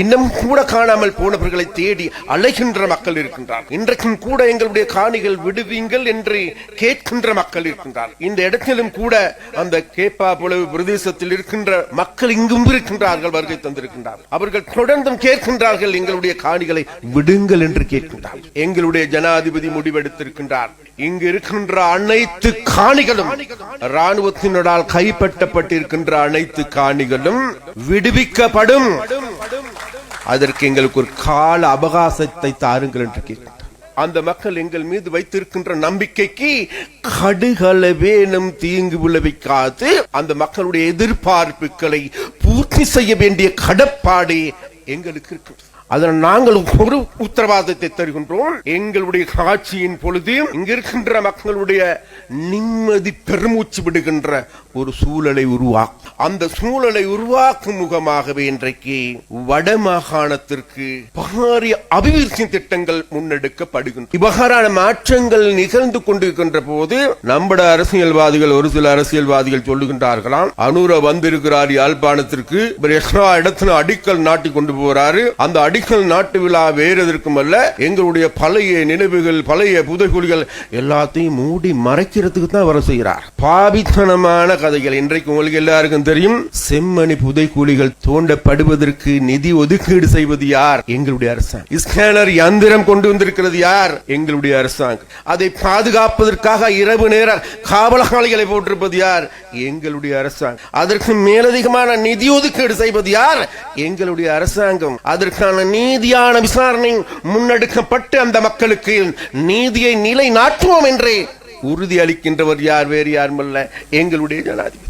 இன்னும் கூட காணாமல் போனவர்களை தேடி அலைகின்ற மக்கள் இருக்கின்றார். இன்றைக்கும் கூட எங்களுடைய காணிகள் விடுவீங்கள் என்று கேட்கின்ற மக்கள் இருக்கின்றார். இந்த இடத்திலும் கூட அந்த கேப்பாப்புலவு பிரதேசத்தில் இருக்கின்ற மக்கள் இங்கும் இருக்கின்றார்கள், வருகை தந்திருக்கின்றார்கள். அவர்கள் தொடர்ந்தும் கேட்கின்றார்கள், எங்களுடைய காணிகளை விடுங்கள் என்று கேட்கின்றார். எங்களுடைய ஜனாதிபதி முடிவெடுத்திருக்கின்றார், இங்கு இருக்கின்ற அனைத்து காணிகளும், ராணுவத்தினரால் கைப்பற்றப்பட்டிருக்கின்ற அனைத்து காணிகளும் விடுவிக்கப்படும். அதற்கு எங்களுக்கு ஒரு கால அவகாசத்தை தாருங்கள் என்று கேட்கின்றார். அந்த மக்கள் எங்கள் மீது வைத்திருக்கின்ற நம்பிக்கைக்கு கடுகளவேனும் தீங்கு விளைவிக்காது அந்த மக்களுடைய எதிர்பார்ப்புகளை பூர்த்தி செய்ய வேண்டிய கடப்பாடு எங்களுக்கு இருக்கு. அதனால் நாங்கள் ஒரு உத்தரவாதத்தை தருகின்றோம். எங்களுடைய காட்சியின் பொழுது இங்கிருக்கின்ற மக்களுடைய நிம்மதி பெருமூச்சு விடுகின்ற ஒரு சூழலை உருவாக்கும். அந்த சூழலை உருவாக்கும் முகமாகவே இன்றைக்கு வடமாகாணத்திற்கு பாரிய அபிவிருத்தி திட்டங்கள் முன்னெடுக்கப்படுகின்றன. இவ்வாறான மாற்றங்கள் நிகழ்ந்து கொண்டிருக்கின்ற போது நம்முடைய அரசியல்வாதிகள், ஒரு சில அரசியல்வாதிகள் சொல்லுகின்றார்களாம், அனுர வந்திருக்கிறார் யாழ்ப்பாணத்திற்கு, இடத்துல அடிக்கல் நாட்டி கொண்டு போறாரு. அந்த அடிக்கல் நாட்டு விழா வேறு எதற்கும் அல்ல, எங்களுடைய பழைய நினைவுகள், பழைய புதைகுழிகள் எல்லாத்தையும் மூடி மறைக்கிறதுக்கு தான் வர செய்கிறார். பாபித்தனமான கதைகள். இன்றைக்கு உங்களுக்கு எல்லாருக்கும் தெரியும், செம்மணி புதைக்குழிகள் தோண்டப்படுவதற்கு நிதி ஒதுக்கீடு செய்வது யார்? எங்களுடைய அரசாங்கம். ஸ்கேனர் யந்திரம் கொண்டு வந்திருக்கிறது யார்? எங்களுடைய அரசாங்கம். அதை பாதுகாப்பதற்காக இரவு நேர காவலாளிகளை போட்டிருப்பது யார்? எங்களுடைய அரசாங்கம். அதற்கு மேலதிகமான நிதி ஒதுக்கீடு செய்வது யார்? எங்களுடைய அரசாங்கம். அதற்கான நீதியான விசாரணை முன்னெடுக்கப்பட்டு அந்த மக்களுக்கு நீதியை நிலைநாட்டுவோம் என்றே உறுதி அளிக்கின்றவர் யார்? வேறு யாருமல்ல, எங்களுடைய ஜனாதிபதி.